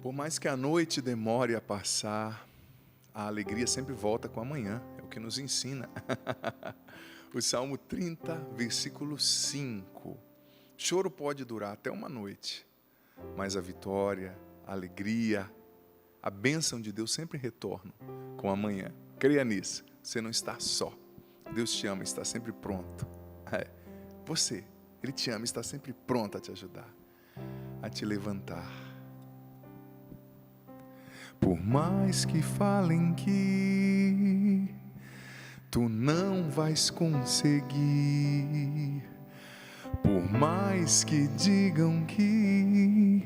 Por mais que a noite demore a passar, a alegria sempre volta com a manhã, é o que nos ensina. O Salmo 30, versículo 5. Choro pode durar até uma noite, mas a vitória, a alegria, a bênção de Deus sempre retornam com a manhã. Creia nisso, você não está só. Deus te ama, está sempre pronto. Você, Ele te ama, está sempre pronto a te ajudar, a te levantar. Por mais que falem que tu não vais conseguir, por mais que digam que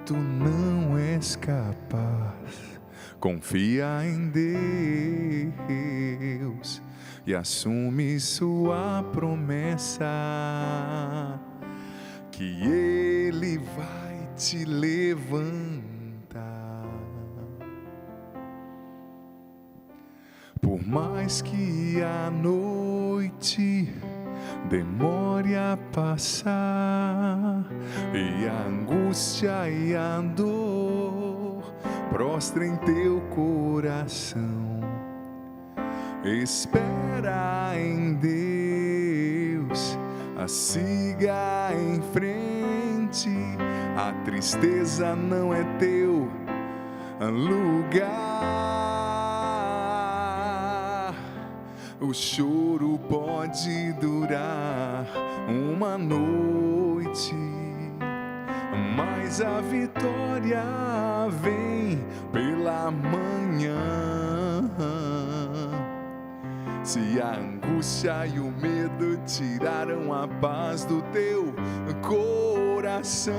tu não és capaz, confia em Deus e assume sua promessa, que Ele vai te levantar. Por mais que a noite demore a passar e a angústia e a dor prostrem teu coração, espera em Deus, siga em frente, a tristeza não é teu lugar. O choro pode durar uma noite, mas a vitória vem pela manhã. Se a angústia e o medo tiraram a paz do teu coração,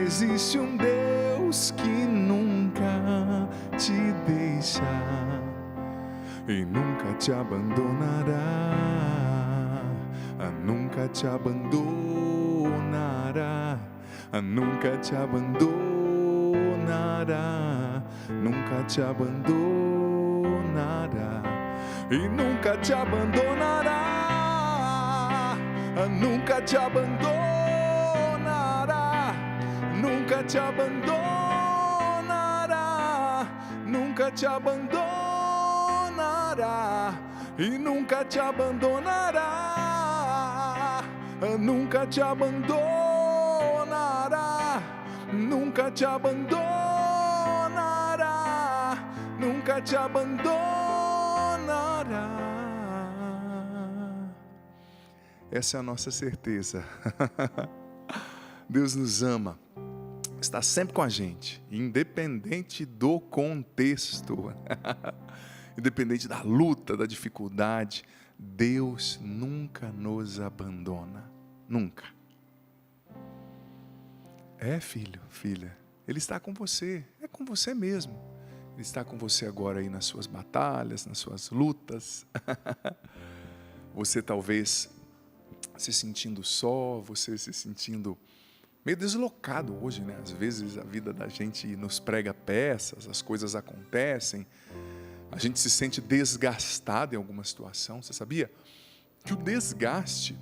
existe um Deus que nunca te deixa e nunca te abandonará, nunca te abandonará, nunca te abandonará, nunca te abandonará e nunca te abandonará, nunca te abandonará, nunca te abandonará, nunca te abandonará e nunca te abandonará, nunca te abandonará, nunca te abandonará, nunca te abandonará. Essa é a nossa certeza. Deus nos ama, está sempre com a gente, independente do contexto. Independente da luta, da dificuldade, Deus nunca nos abandona. Nunca. Filho, filha, Ele está com você, é com você mesmo. Ele está com você agora aí nas suas batalhas, nas suas lutas. Você talvez se sentindo só, você se sentindo meio deslocado hoje, né? Às vezes a vida da gente nos prega peças, as coisas acontecem, a gente se sente desgastado em alguma situação. Você sabia que o desgaste,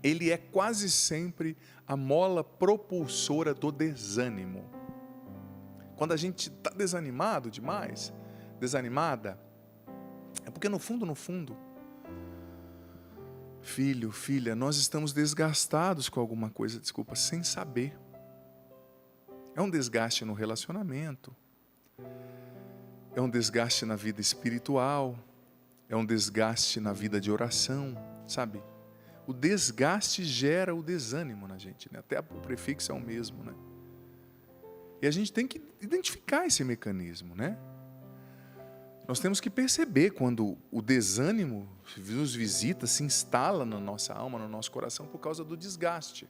ele é quase sempre a mola propulsora do desânimo. Quando a gente está desanimado demais, desanimada, é porque no fundo, filho, filha, nós estamos desgastados com alguma coisa, sem saber. É um desgaste no relacionamento, é um desgaste na vida espiritual, é um desgaste na vida de oração, sabe? O desgaste gera o desânimo na gente, né? Até o prefixo é o mesmo, né? E a gente tem que identificar esse mecanismo, né? Nós temos que perceber quando o desânimo nos visita, se instala na nossa alma, no nosso coração, por causa do desgaste.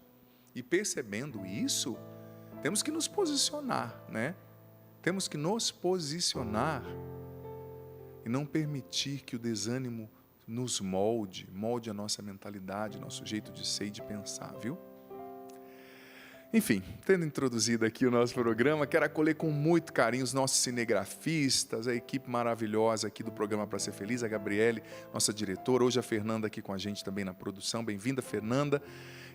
E percebendo isso, temos que nos posicionar, né? Temos que nos posicionar e não permitir que o desânimo nos molde a nossa mentalidade, nosso jeito de ser e de pensar, viu? Enfim, tendo introduzido aqui o nosso programa, quero acolher com muito carinho os nossos cinegrafistas, a equipe maravilhosa aqui do programa Pra Ser Feliz, a Gabriele, nossa diretora, hoje a Fernanda aqui com a gente também na produção. Bem-vinda, Fernanda.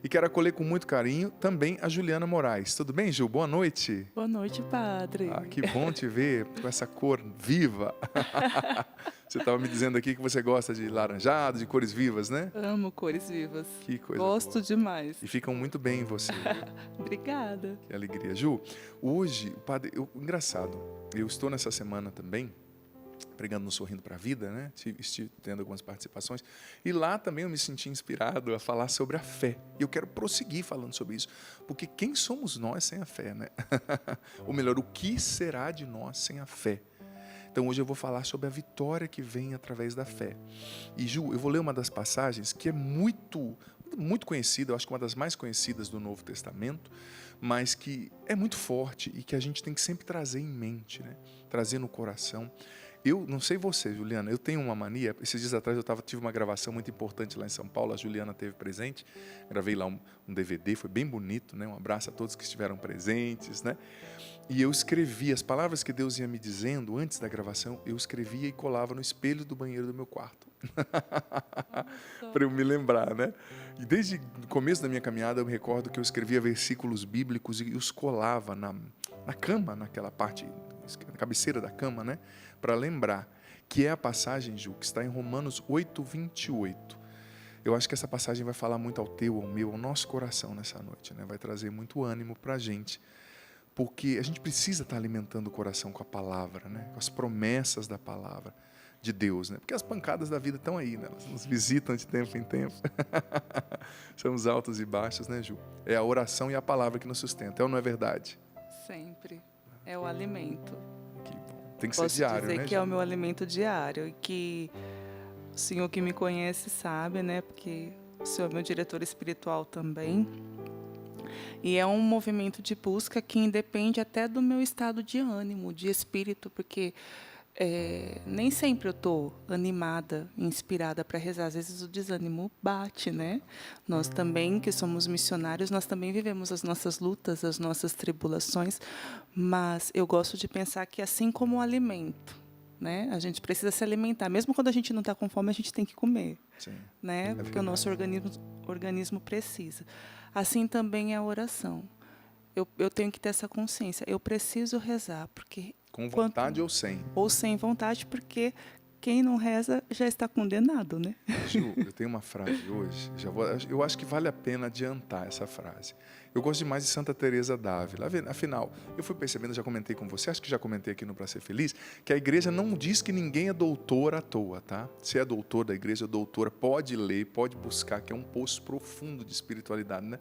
E quero acolher com muito carinho também a Juliana Moraes. Tudo bem, Ju? Boa noite. Boa noite, padre. Que bom te ver com essa cor viva. Você estava me dizendo aqui que você gosta de laranjado, de cores vivas, né? Amo cores vivas. Que coisa Gosto boa. Demais. E ficam muito bem em você. Obrigada. Que alegria. Ju, hoje, padre, engraçado, eu estou nessa semana também, pregando no Sorrindo para a Vida, né? Estive tendo algumas participações. E lá também eu me senti inspirado a falar sobre a fé. E eu quero prosseguir falando sobre isso. Porque quem somos nós sem a fé, né? Ou melhor, o que será de nós sem a fé? Então hoje eu vou falar sobre a vitória que vem através da fé. E Ju, eu vou ler uma das passagens que é muito conhecida, eu acho que uma das mais conhecidas do Novo Testamento, mas que é muito forte e que a gente tem que sempre trazer em mente, né? Trazer no coração. Eu não sei você, Juliana, eu tenho uma mania. Esses dias atrás eu tive uma gravação muito importante lá em São Paulo, a Juliana teve presente, gravei lá um DVD, foi bem bonito, né? Um abraço a todos que estiveram presentes, né? E eu escrevi as palavras que Deus ia me dizendo antes da gravação, eu escrevia e colava no espelho do banheiro do meu quarto. Para eu me lembrar, né? E desde o começo da minha caminhada eu me recordo que eu escrevia versículos bíblicos e os colava na cama, naquela parte, na cabeceira da cama, né? Para lembrar, que é a passagem, Ju, que está em Romanos 8:28. Eu acho que essa passagem vai falar muito ao teu, ao meu, ao nosso coração nessa noite, né? Vai trazer muito ânimo para a gente. Porque a gente precisa estar alimentando o coração com a palavra, né? Com as promessas da palavra de Deus, né? Porque as pancadas da vida estão aí, né? Elas nos visitam de tempo em tempo. São os altos e baixos, né, Ju? É a oração e a palavra que nos sustenta, é ou não é verdade? Sempre. É o alimento. Que bom. Tem que ser diário, né? Posso dizer que é o meu alimento diário e que o senhor que me conhece sabe, né? Porque o senhor é meu diretor espiritual também. E é um movimento de busca que independe até do meu estado de ânimo, de espírito, porque nem sempre eu estou animada, inspirada para rezar. Às vezes o desânimo bate, né? Nós também, que somos missionários, nós também vivemos as nossas lutas, as nossas tribulações, mas eu gosto de pensar que assim como o alimento, né? A gente precisa se alimentar. Mesmo quando a gente não está com fome, a gente tem que comer. Sim, né? Porque o nosso organismo precisa. Assim também é a oração. Eu tenho que ter essa consciência. Eu preciso rezar, porque com vontade ou sem? Ou sem vontade, porque quem não reza já está condenado, né? Ju, eu tenho uma frase hoje, eu acho que vale a pena adiantar essa frase. Eu gosto demais de Santa Teresa d'Ávila. Afinal, eu fui percebendo, já comentei com você, acho que já comentei aqui no Pra Ser Feliz, que a igreja não diz que ninguém é doutor à toa, tá? Se é doutor da igreja, doutora, pode ler, pode buscar, que é um poço profundo de espiritualidade, né?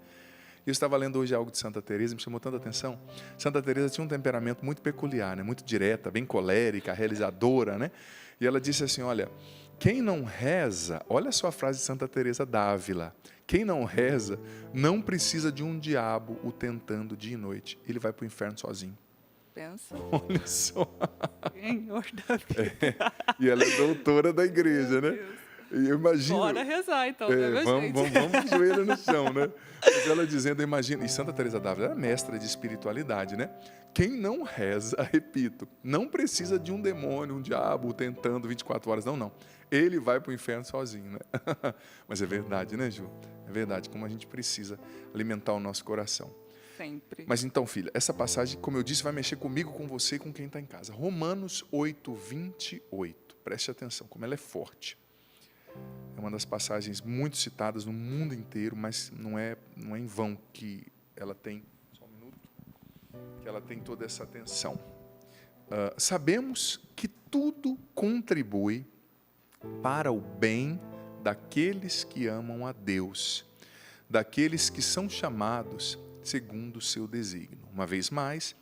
Eu estava lendo hoje algo de Santa Teresa, me chamou tanta atenção. Santa Teresa tinha um temperamento muito peculiar, né? Muito direta, bem colérica, realizadora, né? E ela disse assim, olha, quem não reza, olha só a frase de Santa Teresa d'Ávila, quem não reza não precisa de um diabo o tentando dia e noite, ele vai para o inferno sozinho. Pensa. Olha só. Senhor da vida. E ela é doutora da igreja, né? E eu imagino. Bora rezar, então, né, meu gente? Vamos joelho no chão, né? Mas ela dizendo, imagina, e Santa Teresa d'Ávila era mestra de espiritualidade, né? Quem não reza, repito, não precisa de um demônio, um diabo tentando 24 horas, não. Ele vai para o inferno sozinho, né? Mas é verdade, né, Ju? É verdade, como a gente precisa alimentar o nosso coração. Sempre. Mas então, filha, essa passagem, como eu disse, vai mexer comigo, com você e com quem está em casa. Romanos 8:28. Preste atenção, como ela é forte. É uma das passagens muito citadas no mundo inteiro, mas não é em vão que ela tem, só um minuto, que ela tem toda essa atenção. Sabemos que tudo contribui para o bem daqueles que amam a Deus, daqueles que são chamados segundo o seu desígnio. Uma vez mais,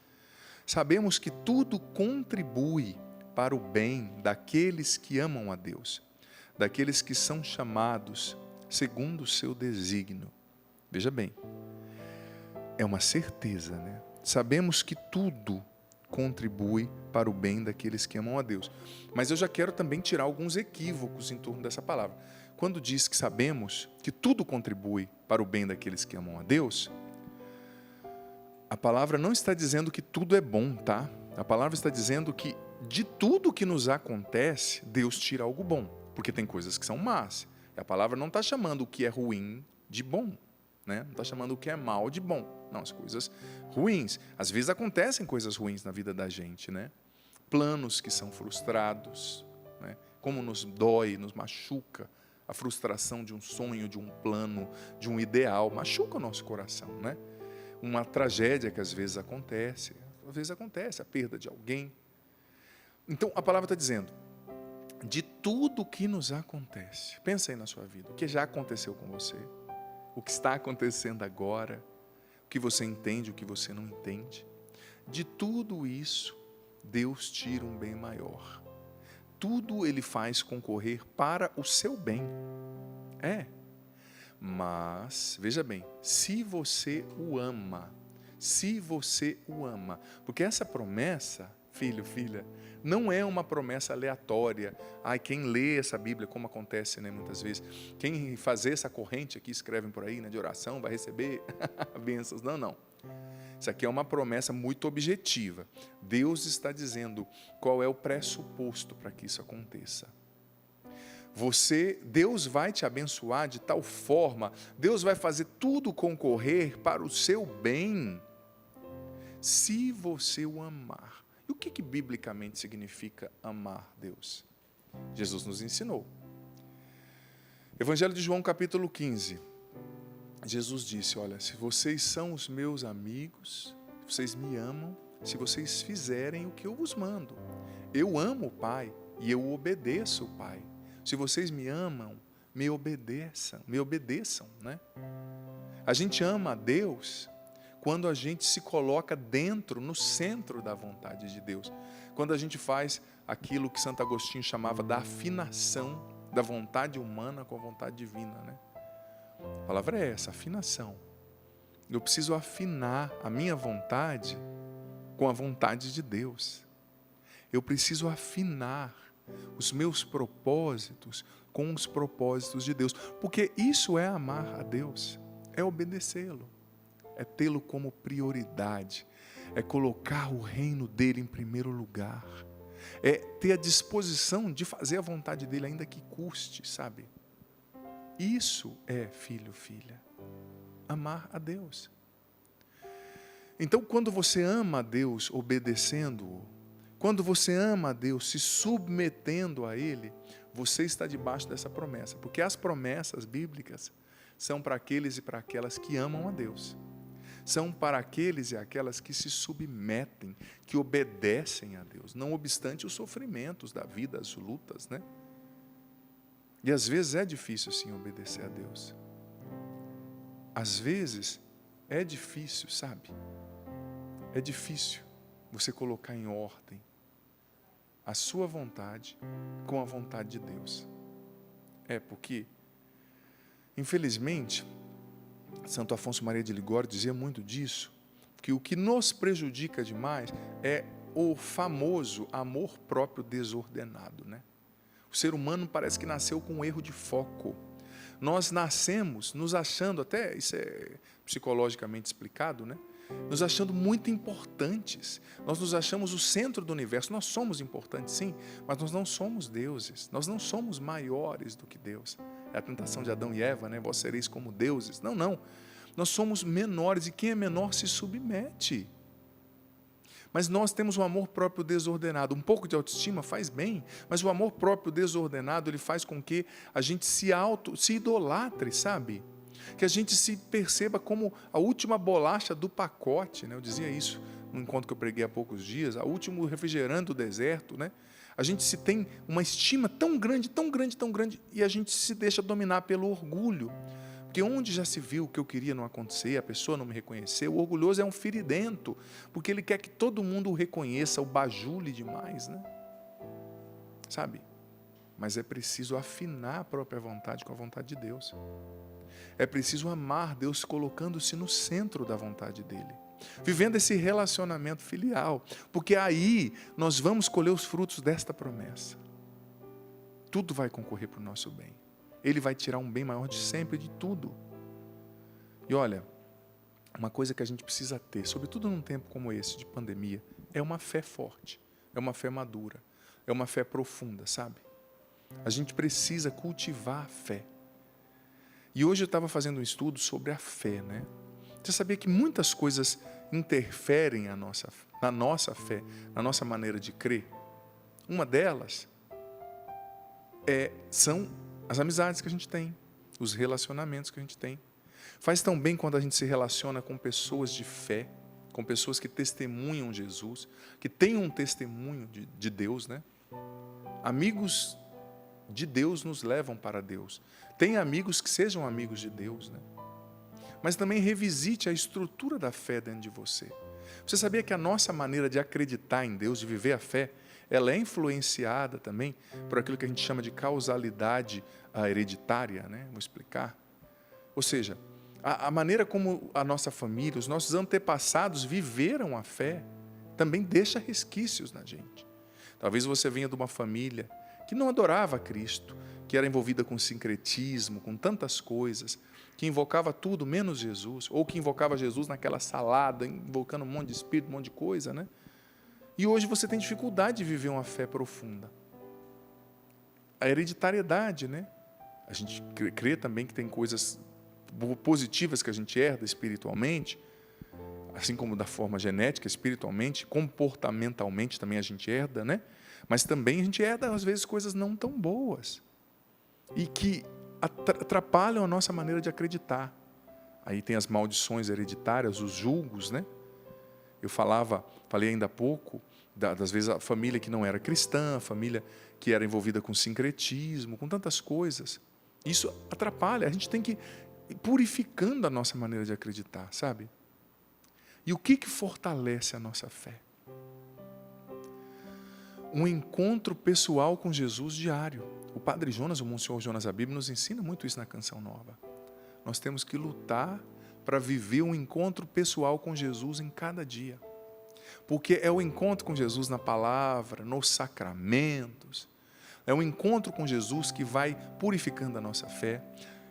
sabemos que tudo contribui para o bem daqueles que amam a Deus, daqueles que são chamados segundo o seu desígnio. Veja bem, é uma certeza, né? Sabemos que tudo contribui para o bem daqueles que amam a Deus. Mas eu já quero também tirar alguns equívocos em torno dessa palavra. Quando diz que sabemos que tudo contribui para o bem daqueles que amam a Deus, a palavra não está dizendo que tudo é bom, tá? A palavra está dizendo que de tudo que nos acontece, Deus tira algo bom. Porque tem coisas que são más. A palavra não está chamando o que é ruim de bom, né? Não está chamando o que é mal de bom. Não, as coisas ruins. Às vezes acontecem coisas ruins na vida da gente, né? Planos que são frustrados, né? Como nos dói, nos machuca a frustração de um sonho, de um plano, de um ideal, machuca o nosso coração, né? Uma tragédia que às vezes acontece a perda de alguém. Então a palavra está dizendo, de tudo que nos acontece, pensa aí na sua vida, o que já aconteceu com você, o que está acontecendo agora, o que você entende, o que você não entende, de tudo isso, Deus tira um bem maior. Tudo Ele faz concorrer para o seu bem. Mas, veja bem, se você o ama, porque essa promessa, filho, filha, não é uma promessa aleatória. Quem lê essa Bíblia, como acontece, né, muitas vezes, quem fazer essa corrente aqui, escrevem por aí, né, de oração, vai receber bênçãos. Não. Isso aqui é uma promessa muito objetiva. Deus está dizendo qual é o pressuposto para que isso aconteça. Deus vai te abençoar de tal forma, Deus vai fazer tudo concorrer para o seu bem, se você o amar. E o que biblicamente significa amar Deus? Jesus nos ensinou. Evangelho de João, capítulo 15. Jesus disse, olha, se vocês são os meus amigos, se vocês me amam, se vocês fizerem o que eu vos mando. Eu amo o Pai e eu obedeço o Pai. Se vocês me amam, me obedeçam, né? A gente ama a Deus quando a gente se coloca no centro da vontade de Deus. Quando a gente faz aquilo que Santo Agostinho chamava da afinação da vontade humana com a vontade divina, né? A palavra é essa, afinação. Eu preciso afinar a minha vontade com a vontade de Deus. Eu preciso afinar os meus propósitos com os propósitos de Deus. Porque isso é amar a Deus, é obedecê-lo, é tê-lo como prioridade, é colocar o reino dele em primeiro lugar, é ter a disposição de fazer a vontade dele, ainda que custe, sabe? Isso é, filho, filha, amar a Deus. Então, quando você ama a Deus obedecendo-o, quando você ama a Deus se submetendo a Ele, você está debaixo dessa promessa. Porque as promessas bíblicas são para aqueles e para aquelas que amam a Deus. São para aqueles e aquelas que se submetem, que obedecem a Deus, não obstante os sofrimentos da vida, as lutas, né? E às vezes é difícil sim obedecer a Deus. Às vezes é difícil, sabe? É difícil você colocar em ordem a sua vontade com a vontade de Deus. Porque, infelizmente, Santo Afonso Maria de Ligório dizia muito disso, que o que nos prejudica demais é o famoso amor próprio desordenado, né? O ser humano parece que nasceu com um erro de foco. Nós nascemos nos achando, até isso é psicologicamente explicado, né? Nos achando muito importantes. Nós nos achamos o centro do universo. Nós somos importantes, sim, mas nós não somos deuses. Nós não somos maiores do que Deus. É a tentação de Adão e Eva, né? Vós sereis como deuses. Não. Nós somos menores e quem é menor se submete. Mas nós temos um amor próprio desordenado. Um pouco de autoestima faz bem, mas o amor próprio desordenado, ele faz com que a gente se idolatre, sabe? Que a gente se perceba como a última bolacha do pacote, né? Eu dizia isso no encontro que eu preguei há poucos dias, a último refrigerante do deserto, né? A gente se tem uma estima tão grande, e a gente se deixa dominar pelo orgulho. Porque onde já se viu o que eu queria não acontecer, a pessoa não me reconheceu, o orgulhoso é um feridento, porque ele quer que todo mundo o reconheça, o bajule demais, né? Sabe? Mas é preciso afinar a própria vontade com a vontade de Deus. É preciso amar Deus colocando-se no centro da vontade dEle. Vivendo esse relacionamento filial. Porque aí nós vamos colher os frutos desta promessa. Tudo vai concorrer para o nosso bem. Ele vai tirar um bem maior de sempre, de tudo. E olha, uma coisa que a gente precisa ter, sobretudo num tempo como esse de pandemia, é uma fé forte, é uma fé madura, é uma fé profunda, sabe? A gente precisa cultivar a fé. E hoje eu estava fazendo um estudo sobre a fé, né? Você sabia que muitas coisas interferem na nossa fé, na nossa maneira de crer? Uma delas são as amizades que a gente tem, os relacionamentos que a gente tem. Faz tão bem quando a gente se relaciona com pessoas de fé, com pessoas que testemunham Jesus, que têm um testemunho de Deus, né? Amigos de Deus nos levam para Deus. Tem amigos que sejam amigos de Deus, né? Mas também revisite a estrutura da fé dentro de você. Você sabia que a nossa maneira de acreditar em Deus, de viver a fé, ela é influenciada também por aquilo que a gente chama de causalidade hereditária, né? Vou explicar. Ou seja, a maneira como a nossa família, os nossos antepassados viveram a fé, também deixa resquícios na gente. Talvez você venha de uma família que não adorava Cristo, que era envolvida com sincretismo, com tantas coisas, que invocava tudo menos Jesus, ou que invocava Jesus naquela salada, invocando um monte de espírito, um monte de coisa, né? E hoje você tem dificuldade de viver uma fé profunda. A hereditariedade, né? A gente crê também que tem coisas positivas que a gente herda espiritualmente, assim como da forma genética, espiritualmente, comportamentalmente também a gente herda, né? Mas também a gente herda, às vezes, coisas não tão boas e que atrapalham a nossa maneira de acreditar. Aí tem as maldições hereditárias, os julgos, né? Eu falei ainda há pouco, das vezes a família que não era cristã, a família que era envolvida com sincretismo, com tantas coisas. Isso atrapalha, a gente tem que ir purificando a nossa maneira de acreditar, sabe? E o que fortalece a nossa fé? Um encontro pessoal com Jesus diário. O Padre Jonas, o Monsenhor Jonas Abib, nos ensina muito isso na Canção Nova. Nós temos que lutar para viver um encontro pessoal com Jesus em cada dia. Porque é o encontro com Jesus na palavra, nos sacramentos. É um encontro com Jesus que vai purificando a nossa fé,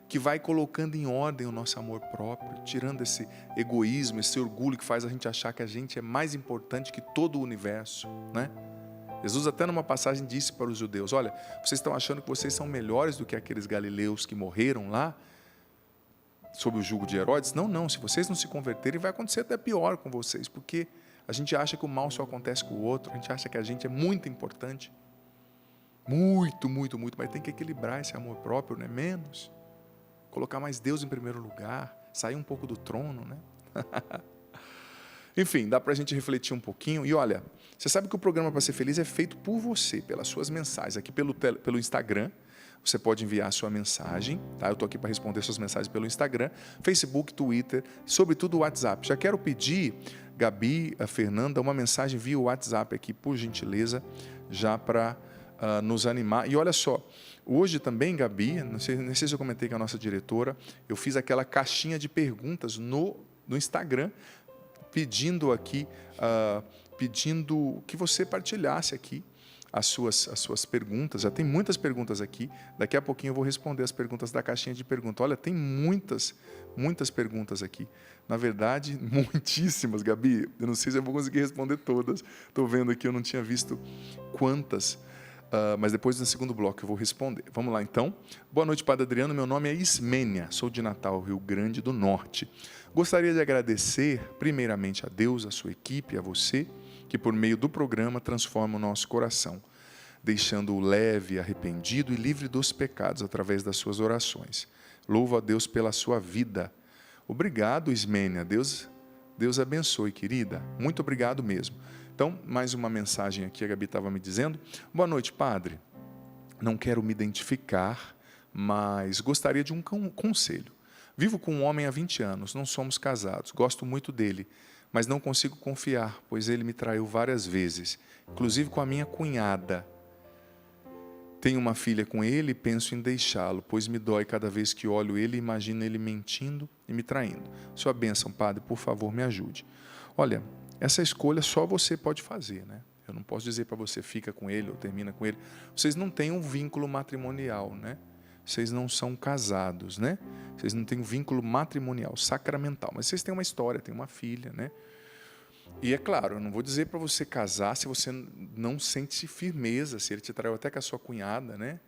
que vai colocando em ordem o nosso amor próprio, tirando esse egoísmo, esse orgulho que faz a gente achar que a gente é mais importante que todo o universo, né? Jesus até numa passagem disse para os judeus, olha, vocês estão achando que vocês são melhores do que aqueles galileus que morreram lá, sob o jugo de Herodes? Não, se vocês não se converterem, vai acontecer até pior com vocês, porque a gente acha que o mal só acontece com o outro, a gente acha que a gente é muito importante, muito, mas tem que equilibrar esse amor próprio, né? Menos, colocar mais Deus em primeiro lugar, sair um pouco do trono, né? Enfim, dá para a gente refletir um pouquinho. E olha, você sabe que o programa Para Ser Feliz é feito por você, pelas suas mensagens. Aqui pelo Instagram, você pode enviar a sua mensagem. Tá? Eu estou aqui para responder suas mensagens pelo Instagram, Facebook, Twitter, sobretudo o WhatsApp. Já quero pedir, Gabi, a Fernanda, uma mensagem via WhatsApp aqui, por gentileza, já para nos animar. E olha só, hoje também, Gabi, não sei se eu comentei com a nossa diretora, eu fiz aquela caixinha de perguntas no Instagram, pedindo que você partilhasse aqui as suas perguntas. Já tem muitas perguntas aqui. Daqui a pouquinho eu vou responder as perguntas da caixinha de perguntas. Olha, tem muitas perguntas aqui. Na verdade, muitíssimas, Gabi. Eu não sei se eu vou conseguir responder todas. Estou vendo aqui, eu não tinha visto quantas. Mas depois, no segundo bloco, eu vou responder. Vamos lá, então. Boa noite, Padre Adriano. Meu nome é Ismênia. Sou de Natal, Rio Grande do Norte. Gostaria de agradecer, primeiramente, a Deus, a sua equipe, a você, que por meio do programa transforma o nosso coração, deixando-o leve, arrependido e livre dos pecados através das suas orações. Louvo a Deus pela sua vida. Obrigado, Ismênia. Deus abençoe, querida. Muito obrigado mesmo. Então, mais uma mensagem aqui, a Gabi estava me dizendo. Boa noite, Padre. Não quero me identificar, mas gostaria de um conselho. Vivo com um homem há 20 anos, não somos casados, gosto muito dele, mas não consigo confiar, pois ele me traiu várias vezes, inclusive com a minha cunhada. Tenho uma filha com ele e penso em deixá-lo, pois me dói cada vez que olho ele e imagino ele mentindo e me traindo. Sua bênção, Padre, por favor, me ajude. Olha, essa escolha só você pode fazer, né? Eu não posso dizer para você fica com ele ou termina com ele. Vocês não têm um vínculo matrimonial, né? Vocês não são casados, né? Vocês não têm um vínculo matrimonial, sacramental. Mas vocês têm uma história, têm uma filha, né? E é claro, eu não vou dizer para você casar se você não sente firmeza, se ele te traiu até com a sua cunhada, né?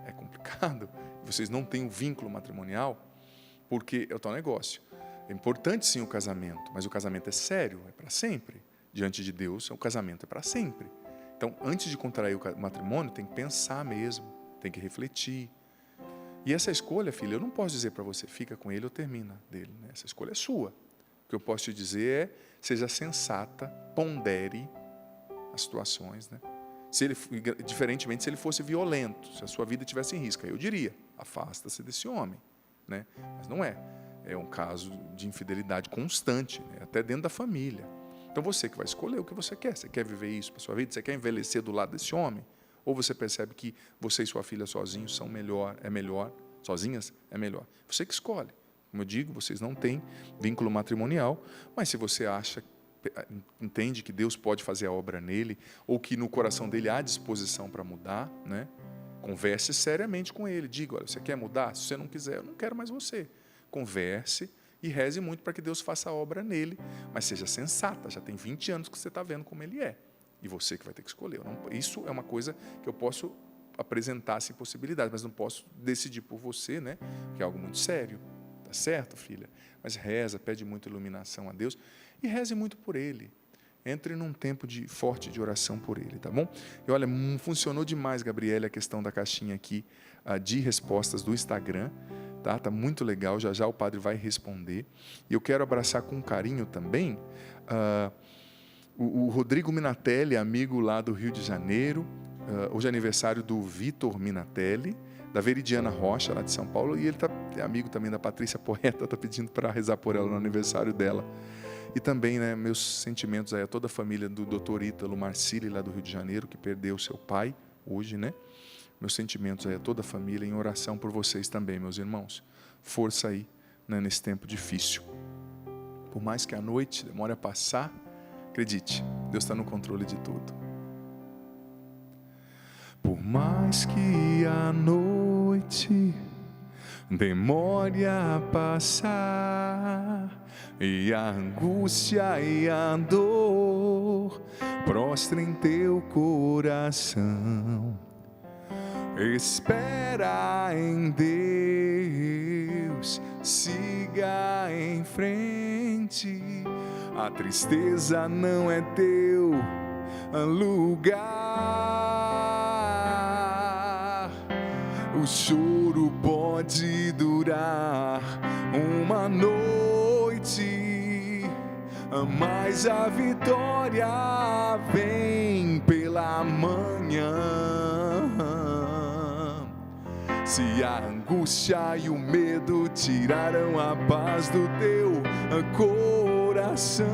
É complicado. Vocês não têm um vínculo matrimonial. Porque é o tal negócio. É importante sim o casamento, mas o casamento é sério, é para sempre. Diante de Deus, o casamento é para sempre. Então, antes de contrair o matrimônio, tem que pensar mesmo, tem que refletir. E essa escolha, filha, eu não posso dizer para você, fica com ele ou termina dele. Né? Essa escolha é sua. O que eu posso te dizer é, seja sensata, pondere as situações. Né? Diferentemente se ele fosse violento, se a sua vida estivesse em risco, aí eu diria, afasta-se desse homem. Né? Mas não é. É um caso de infidelidade constante, né? Até dentro da família. Então você que vai escolher o que você quer. Você quer viver isso para sua vida? Você quer envelhecer do lado desse homem? Ou você percebe que você e sua filha sozinhos são melhor, sozinhas é melhor. Você que escolhe. Como eu digo, vocês não têm vínculo matrimonial, mas se você acha, entende que Deus pode fazer a obra nele, ou que no coração dele há disposição para mudar, né? Converse seriamente com ele. Diga, olha, você quer mudar? Se você não quiser, eu não quero mais você. Converse e reze muito para que Deus faça a obra nele, mas seja sensata, já tem 20 anos que você está vendo como ele é, e você que vai ter que escolher. Isso é uma coisa que eu posso apresentar sem possibilidade, mas não posso decidir por você, né? Que é algo muito sério, tá certo, filha? Mas reza, pede muita iluminação a Deus e reze muito por ele. Entre num tempo forte de oração por ele, tá bom? E olha, funcionou demais, Gabriela, a questão da caixinha aqui de respostas do Instagram. Tá muito legal, já já o padre vai responder. E eu quero abraçar com carinho também o Rodrigo Minatelli, amigo lá do Rio de Janeiro. Hoje é aniversário do Vitor Minatelli, da Veridiana Rocha, lá de São Paulo. E ele é amigo também da Patrícia Poeta, está pedindo para rezar por ela no aniversário dela. E também, né, meus sentimentos aí a toda a família do Dr. Ítalo Marcili, lá do Rio de Janeiro, que perdeu seu pai hoje, né? Meus sentimentos aí a toda a família, em oração por vocês também, meus irmãos. Força aí, né, nesse tempo difícil. Por mais que a noite demore a passar, acredite, Deus está no controle de tudo. Por mais que a noite demore a passar, e a angústia e a dor prostrem teu coração, espera em Deus, siga em frente, a tristeza não é teu lugar. O choro pode durar uma noite, mas a vitória vem pela manhã. Se a angústia e o medo tiraram a paz do teu coração,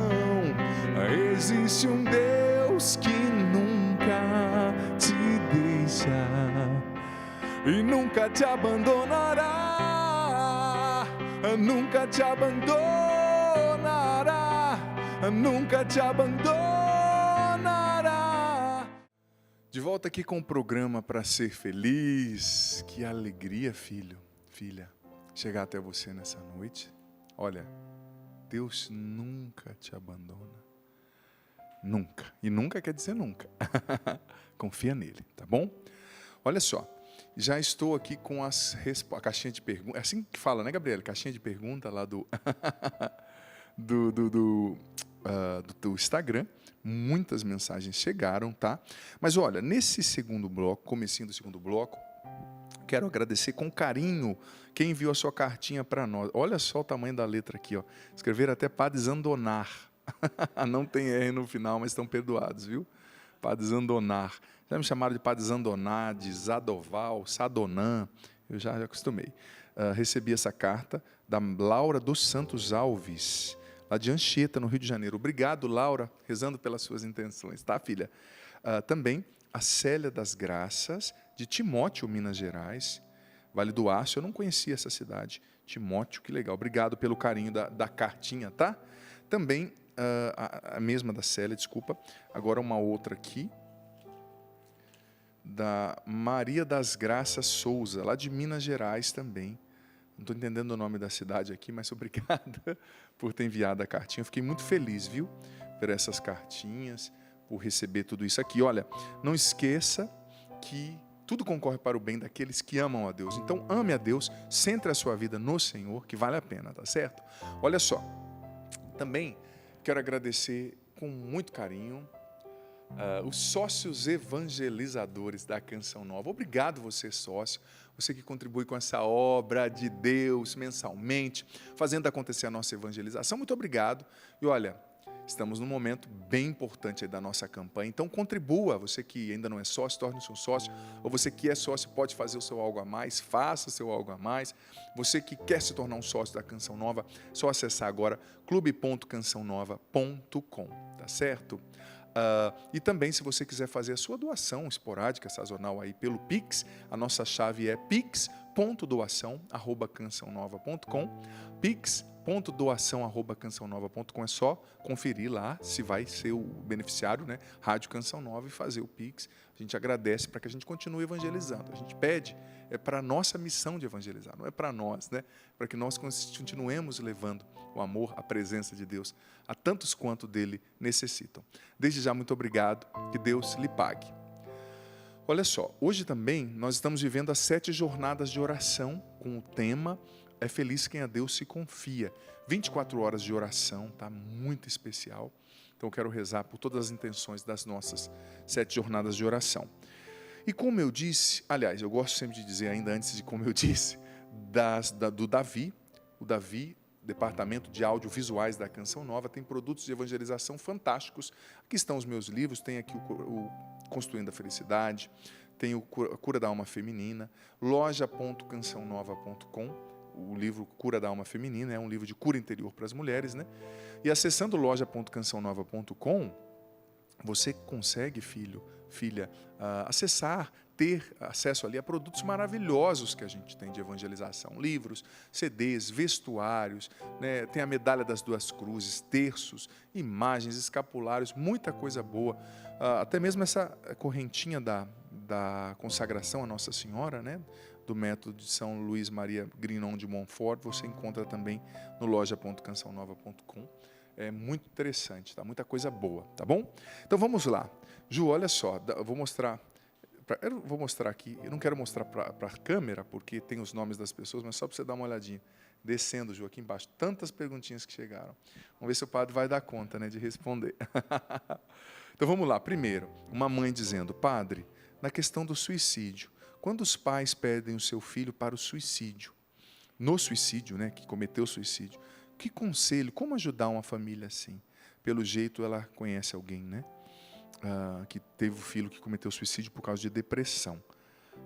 existe um Deus que nunca te deixa e nunca te abandonará, nunca te abandonará, nunca te abandonará. De volta aqui com o programa Para Ser Feliz. Que alegria, filho, filha, chegar até você nessa noite. Olha, Deus nunca te abandona. Nunca. E nunca quer dizer nunca. Confia nele, tá bom? Olha só, já estou aqui com a caixinha de perguntas. É assim que fala, né, Gabriela? Caixinha de pergunta lá do Instagram. Muitas mensagens chegaram, tá? Mas olha, nesse segundo bloco, comecinho do segundo bloco, quero agradecer com carinho quem enviou a sua cartinha para nós. Olha só o tamanho da letra aqui, ó. Escreveram até Padre Zandonar. Não tem R no final, mas estão perdoados, viu? Padre Zandonar. Já me chamaram de Padre Zandonar, de Zadoval, Sadonã. Eu já acostumei. Recebi essa carta da Laura dos Santos Alves, lá de Anchieta, no Rio de Janeiro. Obrigado, Laura, rezando pelas suas intenções, tá, filha? Também a Célia das Graças, de Timóteo, Minas Gerais. Vale do Aço, eu não conhecia essa cidade. Timóteo, que legal. Obrigado pelo carinho da cartinha, tá? Também, a mesma da Célia, desculpa. Agora uma outra aqui, da Maria das Graças Souza, lá de Minas Gerais também. Não estou entendendo o nome da cidade aqui, mas obrigado por ter enviado a cartinha. Eu fiquei muito feliz, viu? Por essas cartinhas, por receber tudo isso aqui. Olha, não esqueça que tudo concorre para o bem daqueles que amam a Deus. Então, ame a Deus, centre a sua vida no Senhor, que vale a pena, tá certo? Olha só, também quero agradecer com muito carinho os sócios evangelizadores da Canção Nova. Obrigado, você sócio, você que contribui com essa obra de Deus mensalmente, fazendo acontecer a nossa evangelização. Muito obrigado. E olha, estamos num momento bem importante aí da nossa campanha, então contribua. Você que ainda não é sócio, torne-se um sócio, ou você que é sócio pode fazer o seu algo a mais, faça o seu algo a mais. Você que quer se tornar um sócio da Canção Nova, só acessar agora clube.cançãonova.com, tá certo? E também, se você quiser fazer a sua doação esporádica, sazonal aí pelo Pix, a nossa chave é pix.doação@cançãonova.com, pix.doação@cançãonova.com. É só conferir lá se vai ser o beneficiário, né? Rádio Canção Nova, e fazer o Pix. A gente agradece para que a gente continue evangelizando. A gente pede para a nossa missão de evangelizar, não é para nós, né? Para que nós continuemos levando o amor, a presença de Deus a tantos quanto dele necessitam. Desde já, muito obrigado, que Deus lhe pague. Olha só, hoje também nós estamos vivendo as 7 jornadas de oração com o tema "É feliz quem a Deus se confia". 24 horas de oração, tá? Muito especial. Então eu quero rezar por todas as intenções das nossas 7 jornadas de oração. E como eu disse, aliás, eu gosto sempre de dizer, ainda antes de como eu disse, do Davi. O Davi, departamento de audiovisuais da Canção Nova, tem produtos de evangelização fantásticos. Aqui estão os meus livros, tem aqui o Construindo a Felicidade, tem o Cura da Alma Feminina, loja.cançãonova.com, o livro Cura da Alma Feminina, é um livro de cura interior para as mulheres, né? E acessando loja.cançãonova.com, você consegue, filha, acessar, ter acesso ali a produtos maravilhosos que a gente tem de evangelização. Livros, CDs, vestuários, né? Tem a medalha das 2 cruzes, terços, imagens, escapulários, muita coisa boa. Até mesmo essa correntinha da consagração à Nossa Senhora, né? Do método de São Luís Maria Grignon de Montfort, você encontra também no loja.cançãonova.com. É muito interessante, tá? Muita coisa boa, tá bom? Então vamos lá. Ju, olha só, eu vou mostrar aqui, eu não quero mostrar para a câmera, porque tem os nomes das pessoas, mas só para você dar uma olhadinha. Descendo, Ju, aqui embaixo, tantas perguntinhas que chegaram. Vamos ver se o padre vai dar conta, né, de responder. Então vamos lá. Primeiro, uma mãe dizendo: padre, na questão do suicídio, quando os pais pedem o seu filho para o suicídio, no suicídio, né, que cometeu suicídio, que conselho, como ajudar uma família assim? Pelo jeito ela conhece alguém, né? Que teve um filho que cometeu suicídio por causa de depressão.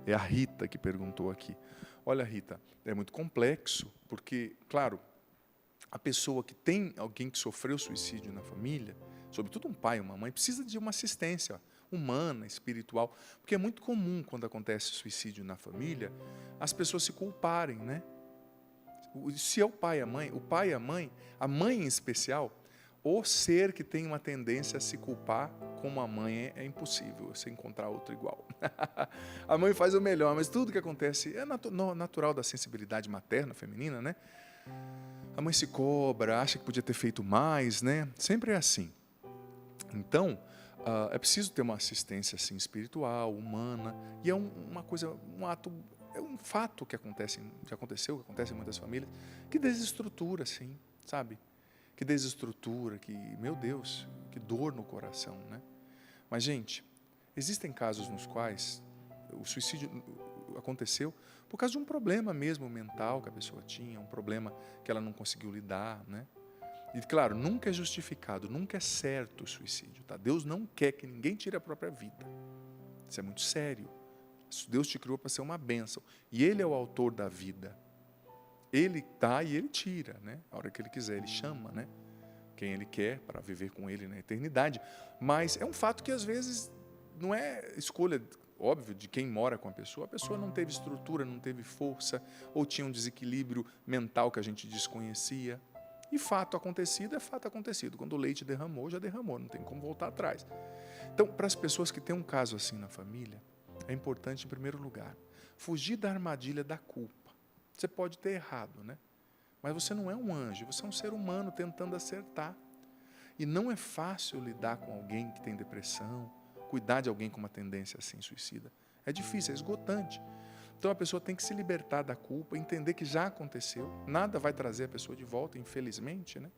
É a Rita que perguntou aqui. Olha, Rita, é muito complexo, porque, claro, a pessoa que tem alguém que sofreu suicídio na família, sobretudo um pai ou uma mãe, precisa de uma assistência humana, espiritual, porque é muito comum, quando acontece suicídio na família, as pessoas se culparem, né? Se é o pai e a mãe em especial, o ser que tem uma tendência a se culpar, como a mãe, é impossível você encontrar outro igual. A mãe faz o melhor, mas tudo que acontece é natural da sensibilidade materna, feminina, né? A mãe se cobra, acha que podia ter feito mais, né? Sempre é assim. Então, é preciso ter uma assistência assim, espiritual, humana, e é uma coisa, um ato, é um fato que acontece em muitas famílias, que desestrutura, assim, sabe? Que desestrutura, que, meu Deus, que dor no coração, né? Mas, gente, existem casos nos quais o suicídio aconteceu por causa de um problema mesmo mental que a pessoa tinha, um problema que ela não conseguiu lidar, né? E, claro, nunca é justificado, nunca é certo o suicídio, tá? Deus não quer que ninguém tire a própria vida. Isso é muito sério. Deus te criou para ser uma bênção. E Ele é o autor da vida. Ele dá e Ele tira, né? A hora que Ele quiser, Ele chama, né? Quem Ele quer para viver com Ele na eternidade. Mas é um fato que, às vezes, não é escolha, óbvio, de quem mora com a pessoa não teve estrutura, não teve força, ou tinha um desequilíbrio mental que a gente desconhecia. E fato acontecido é fato acontecido. Quando o leite derramou, já derramou, não tem como voltar atrás. Então, para as pessoas que têm um caso assim na família, é importante, em primeiro lugar, fugir da armadilha da culpa. Você pode ter errado, né? Mas você não é um anjo, você é um ser humano tentando acertar. E não é fácil lidar com alguém que tem depressão, cuidar de alguém com uma tendência assim suicida. É difícil, é esgotante. Então a pessoa tem que se libertar da culpa, entender que já aconteceu, nada vai trazer a pessoa de volta, infelizmente, né?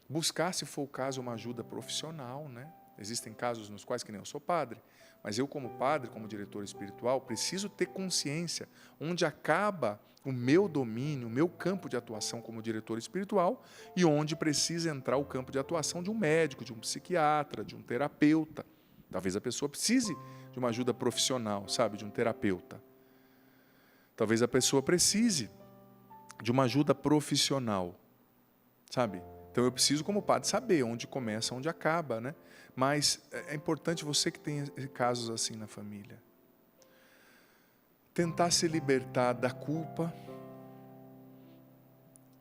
Buscar, se for o caso, uma ajuda profissional, né? Existem casos nos quais, que nem eu sou padre, mas eu como padre, como diretor espiritual, preciso ter consciência onde acaba o meu domínio, o meu campo de atuação como diretor espiritual e onde precisa entrar o campo de atuação de um médico, de um psiquiatra, de um terapeuta. Talvez a pessoa precise de uma ajuda profissional, sabe, de um terapeuta. Talvez a pessoa precise de uma ajuda profissional, sabe? Então eu preciso, como padre, saber onde começa, onde acaba, né? Mas é importante, você que tem casos assim na família, tentar se libertar da culpa,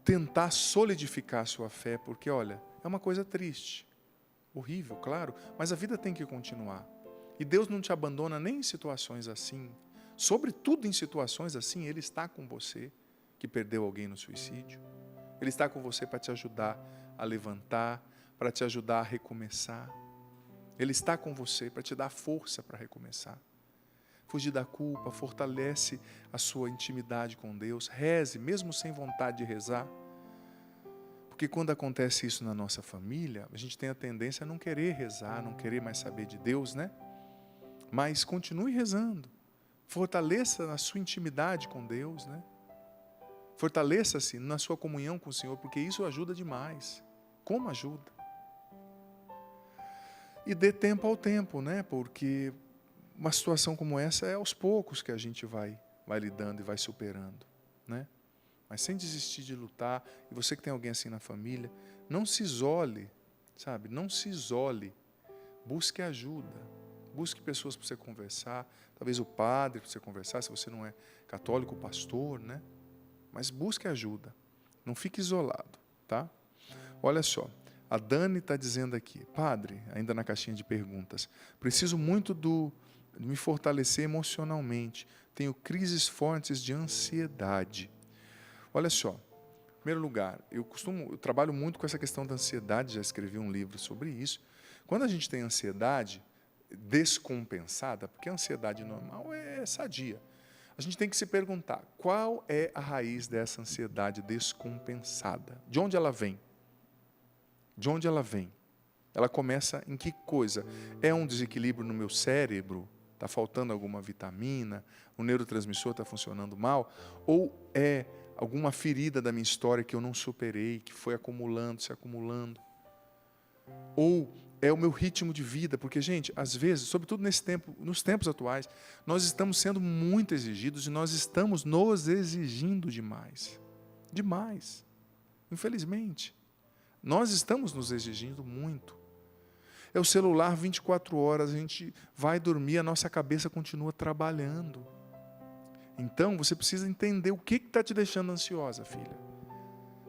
tentar solidificar a sua fé, porque, olha, é uma coisa triste, horrível, claro, mas a vida tem que continuar. E Deus não te abandona nem em situações assim. Sobretudo em situações assim, Ele está com você, que perdeu alguém no suicídio. Ele está com você para te ajudar a levantar, para te ajudar a recomeçar. Ele está com você para te dar força para recomeçar. Fugir da culpa, fortalece a sua intimidade com Deus. Reze, mesmo sem vontade de rezar. Porque quando acontece isso na nossa família, a gente tem a tendência a não querer rezar, não querer mais saber de Deus, né? Mas continue rezando. Fortaleça a sua intimidade com Deus, né? Fortaleça-se na sua comunhão com o Senhor, porque isso ajuda demais. Como ajuda? E dê tempo ao tempo, né? Porque uma situação como essa é aos poucos que a gente vai lidando e vai superando, né? Mas sem desistir de lutar. E você que tem alguém assim na família, não se isole, sabe? Não se isole. Busque ajuda. Busque pessoas para você conversar. Talvez o padre para você conversar, se você não é católico, o pastor, né? Mas busque ajuda. Não fique isolado, tá? Olha só. A Dani está dizendo aqui, padre, ainda na caixinha de perguntas, preciso muito de me fortalecer emocionalmente. Tenho crises fortes de ansiedade. Olha só, em primeiro lugar, eu trabalho muito com essa questão da ansiedade, já escrevi um livro sobre isso. Quando a gente tem ansiedade descompensada, porque a ansiedade normal é sadia, a gente tem que se perguntar, qual é a raiz dessa ansiedade descompensada? De onde ela vem? De onde ela vem? Ela começa em que coisa? É um desequilíbrio no meu cérebro? Está faltando alguma vitamina? O neurotransmissor está funcionando mal? Ou é alguma ferida da minha história que eu não superei, que foi acumulando, se acumulando? Ou é o meu ritmo de vida? Porque, gente, às vezes, sobretudo nos tempos atuais, nós estamos sendo muito exigidos e nós estamos nos exigindo demais. Demais. Infelizmente. Nós estamos nos exigindo muito. É o celular 24 horas, a gente vai dormir, a nossa cabeça continua trabalhando. Então, você precisa entender o que está te deixando ansiosa, filha.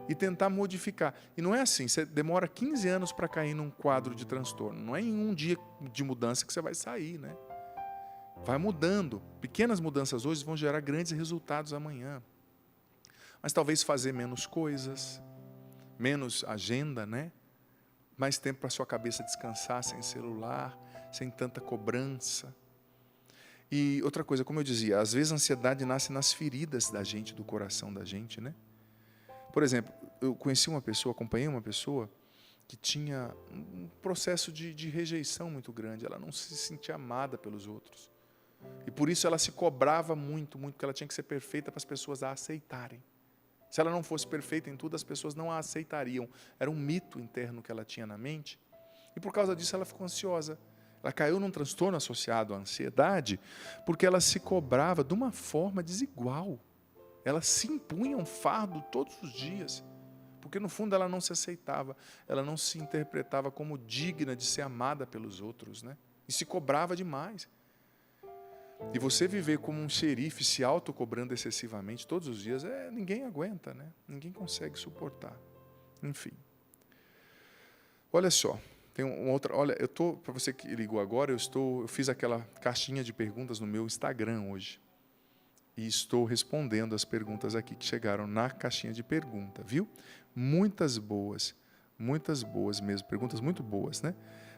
E tentar modificar. E não é assim, você demora 15 anos para cair num quadro de transtorno. Não é em um dia de mudança que você vai sair, né? Vai mudando. Pequenas mudanças hoje vão gerar grandes resultados amanhã. Mas talvez fazer menos coisas, menos agenda, né? Mais tempo para a sua cabeça descansar, sem celular, sem tanta cobrança. E outra coisa, como eu dizia, às vezes a ansiedade nasce nas feridas da gente, do coração da gente, né? Por exemplo, eu acompanhei uma pessoa que tinha um processo de rejeição muito grande. Ela não se sentia amada pelos outros. E por isso ela se cobrava muito, muito, porque ela tinha que ser perfeita para as pessoas a aceitarem. Se ela não fosse perfeita em tudo, as pessoas não a aceitariam. Era um mito interno que ela tinha na mente. E por causa disso ela ficou ansiosa. Ela caiu num transtorno associado à ansiedade, porque ela se cobrava de uma forma desigual. Ela se impunha um fardo todos os dias. Porque no fundo ela não se aceitava. Ela não se interpretava como digna de ser amada pelos outros, né? E se cobrava demais. E você viver como um xerife, se autocobrando excessivamente todos os dias, ninguém aguenta, né? Ninguém consegue suportar. Enfim. Olha só, tem uma outra. Olha, para você que ligou agora, eu fiz aquela caixinha de perguntas no meu Instagram hoje. E estou respondendo as perguntas aqui que chegaram na caixinha de pergunta, viu? Muitas boas mesmo, perguntas muito boas, né?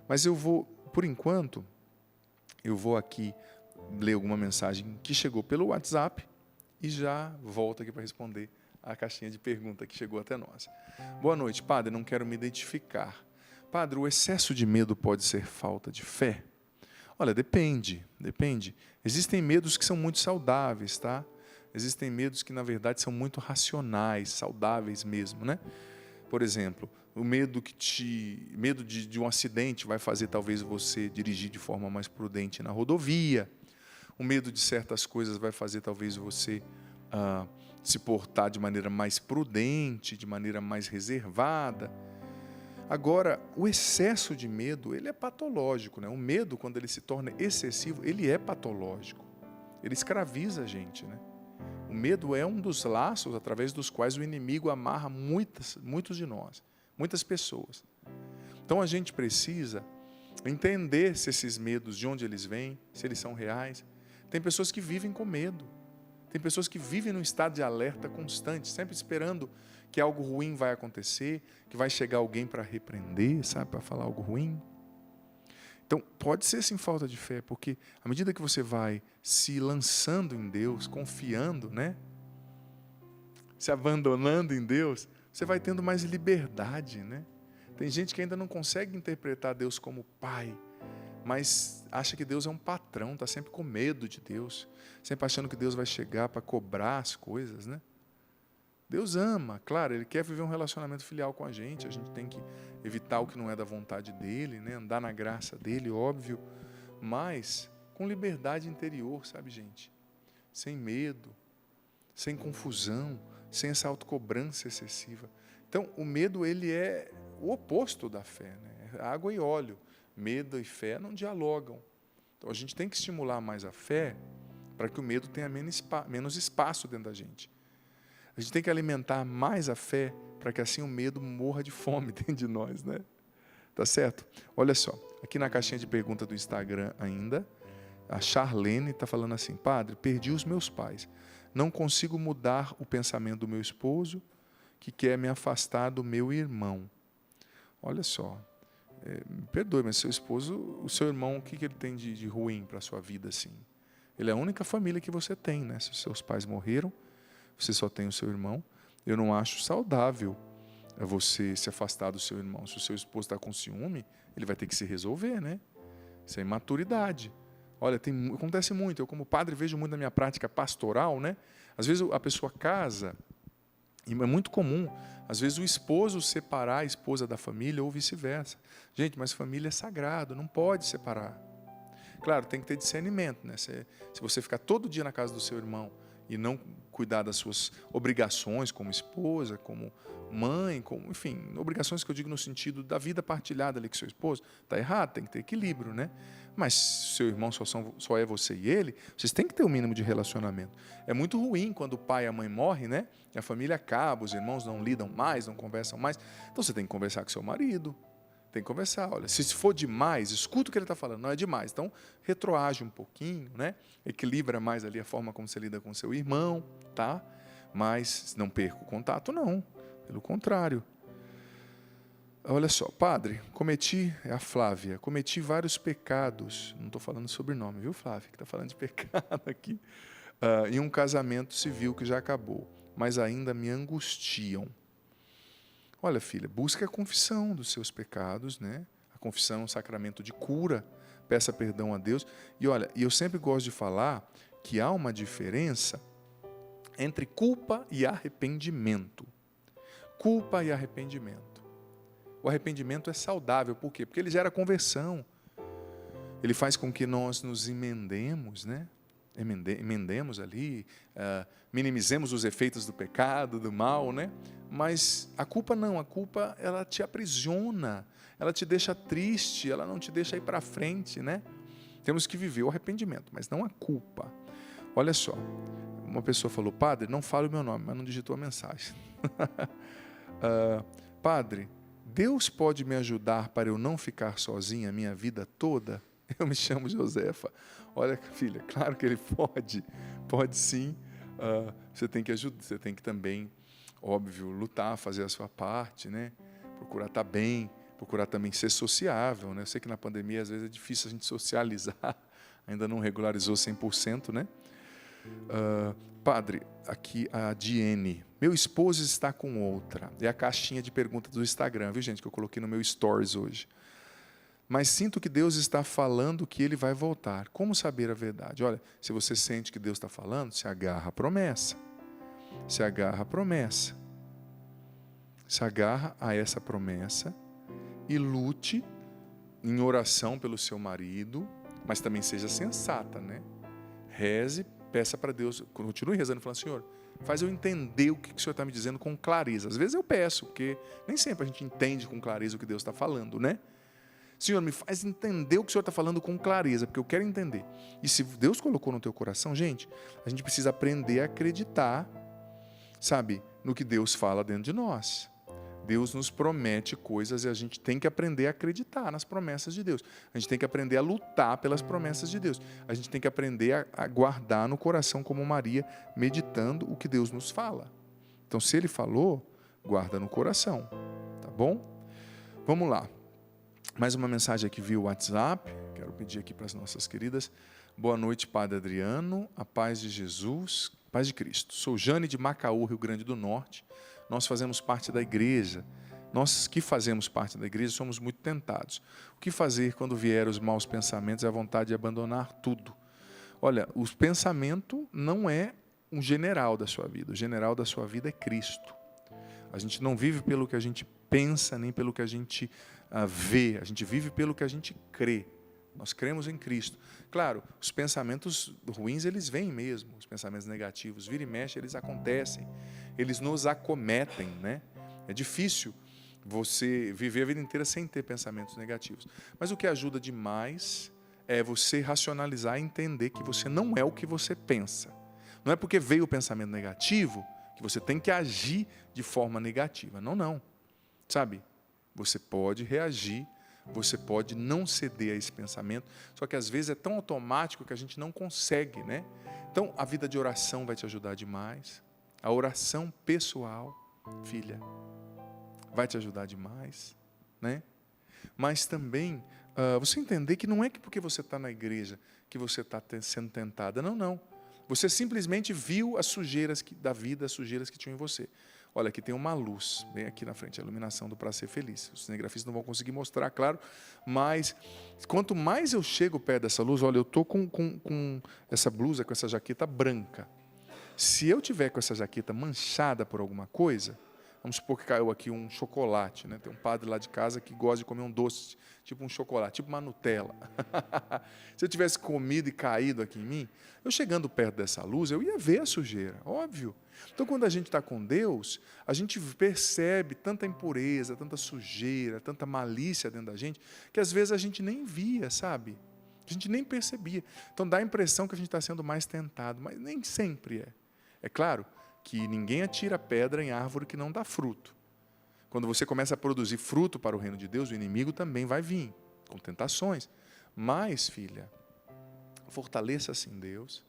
Mas eu vou, por enquanto, eu vou aqui ler alguma mensagem que chegou pelo WhatsApp e já volto aqui para responder a caixinha de pergunta que chegou até nós. Boa noite, padre, não quero me identificar. Padre, o excesso de medo pode ser falta de fé? Olha, depende. Existem medos que são muito saudáveis, tá? Existem medos que, na verdade, são muito racionais, saudáveis mesmo, né? Por exemplo, o medo de um acidente vai fazer talvez você dirigir de forma mais prudente na rodovia. O medo de certas coisas vai fazer talvez você se portar de maneira mais prudente, de maneira mais reservada. Agora, o excesso de medo, ele é patológico, né? O medo, quando ele se torna excessivo, ele é patológico. Ele escraviza a gente, né? O medo é um dos laços através dos quais o inimigo amarra muitos de nós, muitas pessoas. Então a gente precisa entender se esses medos, de onde eles vêm, se eles são reais. Tem pessoas que vivem com medo. Tem pessoas que vivem num estado de alerta constante, sempre esperando que algo ruim vai acontecer, que vai chegar alguém para repreender, sabe, para falar algo ruim. Então, pode ser sim falta de fé, porque à medida que você vai se lançando em Deus, confiando, né? Se abandonando em Deus, você vai tendo mais liberdade, né? Tem gente que ainda não consegue interpretar Deus como pai, mas acha que Deus é um patrão, está sempre com medo de Deus, sempre achando que Deus vai chegar para cobrar as coisas, né? Deus ama, claro, Ele quer viver um relacionamento filial com a gente tem que evitar o que não é da vontade dEle, né? Andar na graça dEle, óbvio, mas com liberdade interior, sabe, gente? Sem medo, sem confusão, sem essa autocobrança excessiva. Então, o medo, ele é o oposto da fé, né? Água e óleo. Medo e fé não dialogam. Então, a gente tem que estimular mais a fé para que o medo tenha menos espaço dentro da gente. A gente tem que alimentar mais a fé para que assim o medo morra de fome dentro de nós, né? Tá certo? Olha só, aqui na caixinha de pergunta do Instagram ainda, a Charlene está falando assim: padre, perdi os meus pais. Não consigo mudar o pensamento do meu esposo, que quer me afastar do meu irmão. Olha só, me perdoe, mas seu esposo, o seu irmão, o que ele tem de ruim para a sua vida assim? Ele é a única família que você tem, né? Se os seus pais morreram, você só tem o seu irmão. Eu não acho saudável você se afastar do seu irmão. Se o seu esposo está com ciúme, ele vai ter que se resolver, né? Isso é imaturidade. Olha, acontece muito. Eu, como padre, vejo muito na minha prática pastoral, né? Às vezes a pessoa casa, e é muito comum, às vezes o esposo separar a esposa da família ou vice-versa. Gente, mas família é sagrado, não pode separar. Claro, tem que ter discernimento, né? Se você ficar todo dia na casa do seu irmão e não cuidar das suas obrigações como esposa, como mãe, enfim, obrigações que eu digo no sentido da vida partilhada ali com seu esposo, está errado, tem que ter equilíbrio, né? Mas se seu irmão só é você e ele, vocês têm que ter um mínimo de relacionamento. É muito ruim quando o pai e a mãe morrem, né? E a família acaba, os irmãos não lidam mais, não conversam mais. Então você tem que conversar com seu marido, tem que conversar. Olha, se for demais, escuta o que ele está falando, não é demais. Então, retroage um pouquinho, né? Equilibra mais ali a forma como você lida com seu irmão, tá? Mas não perca o contato, não. Pelo contrário. Olha só, padre, é a Flávia, cometi vários pecados, não estou falando sobrenome, viu, Flávia, que está falando de pecado aqui, em um casamento civil que já acabou, mas ainda me angustiam. Olha, filha, busque a confissão dos seus pecados, né? A confissão é um sacramento de cura, peça perdão a Deus. E olha, eu sempre gosto de falar que há uma diferença entre culpa e arrependimento. Culpa e arrependimento. O arrependimento é saudável, por quê? Porque ele gera conversão. Ele faz com que nós nos emendemos, né? Emendemos ali, minimizemos os efeitos do pecado, do mal, né? Mas a culpa não, a culpa ela te aprisiona, ela te deixa triste, ela não te deixa ir para frente, né? Temos que viver o arrependimento, mas não a culpa. Olha só, uma pessoa falou: padre, não fale o meu nome, mas não digitou a mensagem. Padre, Deus pode me ajudar para eu não ficar sozinha a minha vida toda? Eu me chamo Josefa. Olha, filha, claro que ele pode sim. Você tem que ajudar, você tem que também, óbvio, lutar, fazer a sua parte, né? Procurar estar bem Procurar também ser sociável, né? Eu sei que na pandemia às vezes é difícil a gente socializar, ainda não regularizou 100%, né? Padre, aqui a Diene. Meu esposo está com outra. É a caixinha de perguntas do Instagram, viu, gente? Que eu coloquei no meu stories hoje. Mas sinto que Deus está falando que ele vai voltar. Como saber a verdade? Olha, se você sente que Deus está falando, se agarra à promessa. Se agarra à promessa. Se agarra a essa promessa e lute em oração pelo seu marido, mas também seja sensata, né? Reze, peça para Deus, continue rezando, falando: Senhor, faz eu entender o que o Senhor está me dizendo com clareza. Às vezes eu peço, porque nem sempre a gente entende com clareza o que Deus está falando, né? Senhor, me faz entender o que o Senhor está falando com clareza, porque eu quero entender. E se Deus colocou no teu coração, gente, a gente precisa aprender a acreditar, sabe, no que Deus fala dentro de nós. Deus nos promete coisas e a gente tem que aprender a acreditar nas promessas de Deus. A gente tem que aprender a lutar pelas promessas de Deus. A gente tem que aprender a guardar no coração como Maria, meditando o que Deus nos fala. Então, se Ele falou, guarda no coração, tá bom? Vamos lá. Mais uma mensagem aqui via WhatsApp. Quero pedir aqui para as nossas queridas. Boa noite, Padre Adriano. A paz de Jesus, paz de Cristo. Sou Jane de Macaú, Rio Grande do Norte. Nós fazemos parte da igreja. Nós que fazemos parte da igreja somos muito tentados. O que fazer quando vierem os maus pensamentos e a vontade de abandonar tudo? Olha, o pensamento não é um general da sua vida. O general da sua vida é Cristo. A gente não vive pelo que a gente pensa, nem pelo que a gente vê. A gente vive pelo que a gente crê. Nós cremos em Cristo. Claro, os pensamentos ruins, eles vêm mesmo. Os pensamentos negativos, vira e mexe, eles acontecem. Eles nos acometem, né? É difícil você viver a vida inteira sem ter pensamentos negativos. Mas o que ajuda demais é você racionalizar e entender que você não é o que você pensa. Não é porque veio o pensamento negativo que você tem que agir de forma negativa. Não, não. Sabe? Você pode reagir, você pode não ceder a esse pensamento, só que às vezes é tão automático que a gente não consegue, né? Então, a vida de oração vai te ajudar demais. A oração pessoal, filha, vai te ajudar demais, né? Mas também, você entender que não é que porque você está na igreja que você está sendo tentada. Não, não. Você simplesmente viu as sujeiras da vida, as sujeiras que tinham em você. Olha, aqui tem uma luz, bem aqui na frente, a iluminação do Pra Ser Feliz. Os cinegrafistas não vão conseguir mostrar, claro, mas quanto mais eu chego perto dessa luz, olha, eu estou com essa blusa, com essa jaqueta branca. Se eu tiver com essa jaqueta manchada por alguma coisa, vamos supor que caiu aqui um chocolate, né? Tem um padre lá de casa que gosta de comer um doce, tipo um chocolate, tipo uma Nutella. Se eu tivesse comido e caído aqui em mim, eu chegando perto dessa luz, eu ia ver a sujeira, óbvio. Então, quando a gente está com Deus, a gente percebe tanta impureza, tanta sujeira, tanta malícia dentro da gente, que às vezes a gente nem via, sabe? A gente nem percebia. Então, dá a impressão que a gente está sendo mais tentado, mas nem sempre é. É claro que ninguém atira pedra em árvore que não dá fruto. Quando você começa a produzir fruto para o reino de Deus, o inimigo também vai vir, com tentações. Mas, filha, fortaleça-se em Deus.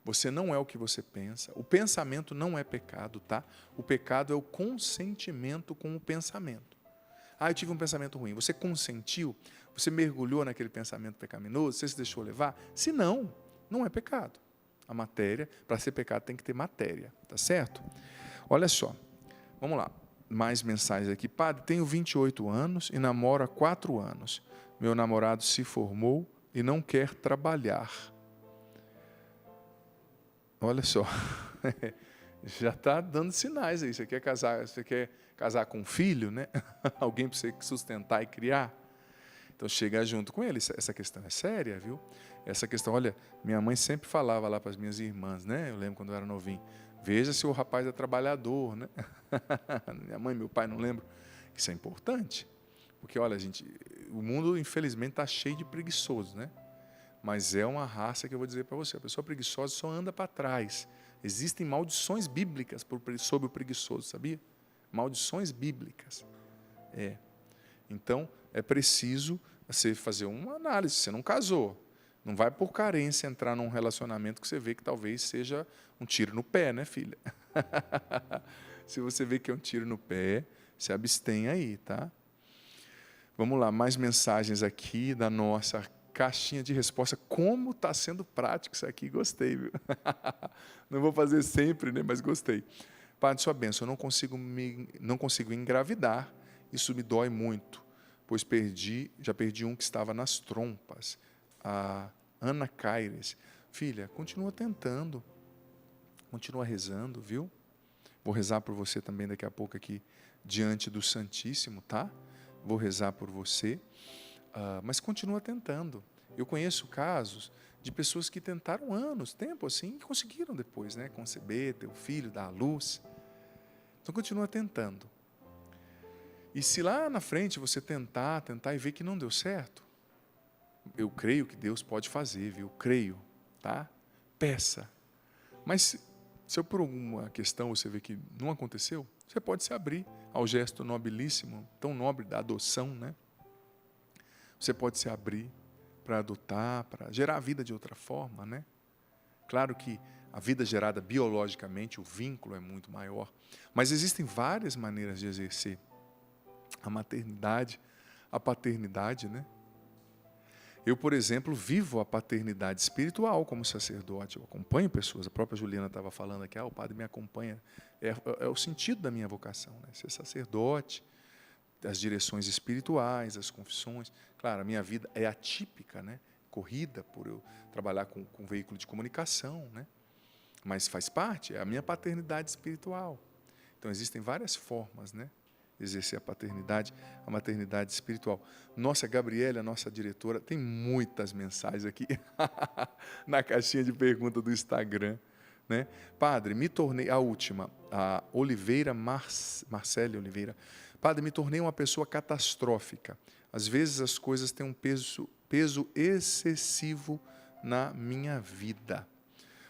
Você não é o que você pensa. O pensamento não é pecado, tá? O pecado é o consentimento com o pensamento. Ah, eu tive um pensamento ruim. Você consentiu? Você mergulhou naquele pensamento pecaminoso? Você se deixou levar? Se não, não é pecado. A matéria, para ser pecado, tem que ter matéria, tá certo? Olha só, vamos lá. Mais mensagens aqui. Padre, tenho 28 anos e namoro há 4 anos. Meu namorado se formou e não quer trabalhar. Olha só, já está dando sinais aí. Você quer casar com um filho, né? Alguém para você sustentar e criar? Então, chega junto com ele. Essa questão é séria, viu? Essa questão, olha, minha mãe sempre falava lá para as minhas irmãs, né? Eu lembro quando eu era novinho. Veja se o rapaz é trabalhador, né? Minha mãe, meu pai, não lembro. Isso é importante. Porque, olha, gente, o mundo, infelizmente, está cheio de preguiçosos, né? Mas é uma raça que eu vou dizer para você. A pessoa preguiçosa só anda para trás. Existem maldições bíblicas sobre o preguiçoso, sabia? Maldições bíblicas. Então, é preciso você fazer uma análise. Você não casou. Não vai por carência entrar num relacionamento que você vê que talvez seja um tiro no pé, né, filha? Se você vê que é um tiro no pé, se abstém aí, tá? Vamos lá, mais mensagens aqui da nossa caixinha de resposta. Como está sendo prático isso aqui, gostei, viu? Não vou fazer sempre, né? Mas gostei. Padre, sua bênção, eu não consigo engravidar, isso me dói muito, pois já perdi um que estava nas trompas, a Ana Caires. Filha, continua tentando, continua rezando, viu? Vou rezar por você também daqui a pouco aqui, diante do Santíssimo, tá? Vou rezar por você, mas continua tentando. Eu conheço casos de pessoas que tentaram tempo assim, e conseguiram depois, né? Conceber, ter um filho, dar à luz. Então continua tentando. E se lá na frente você tentar e ver que não deu certo, eu creio que Deus pode fazer, viu? Creio, tá? Peça. Mas se por alguma questão você vê que não aconteceu, você pode se abrir ao gesto nobilíssimo, tão nobre da adoção, né? Você pode se abrir para adotar, para gerar a vida de outra forma, né? Claro que a vida gerada biologicamente, o vínculo é muito maior, mas existem várias maneiras de exercer a maternidade, a paternidade, né? Eu, por exemplo, vivo a paternidade espiritual como sacerdote. Eu acompanho pessoas. A própria Juliana estava falando aqui, o padre me acompanha. É o sentido da minha vocação, né? Ser sacerdote, as direções espirituais, as confissões. Claro, a minha vida é atípica, né? Corrida por eu trabalhar com veículo de comunicação, né? Mas faz parte, é a minha paternidade espiritual. Então, existem várias formas, né? Exercer a maternidade espiritual. Nossa Gabriela, a nossa diretora, tem muitas mensagens aqui na caixinha de pergunta do Instagram, né? Padre, me tornei, a última, a Oliveira, Marcele Oliveira. Padre, me tornei uma pessoa catastrófica. Às vezes as coisas têm um peso excessivo na minha vida.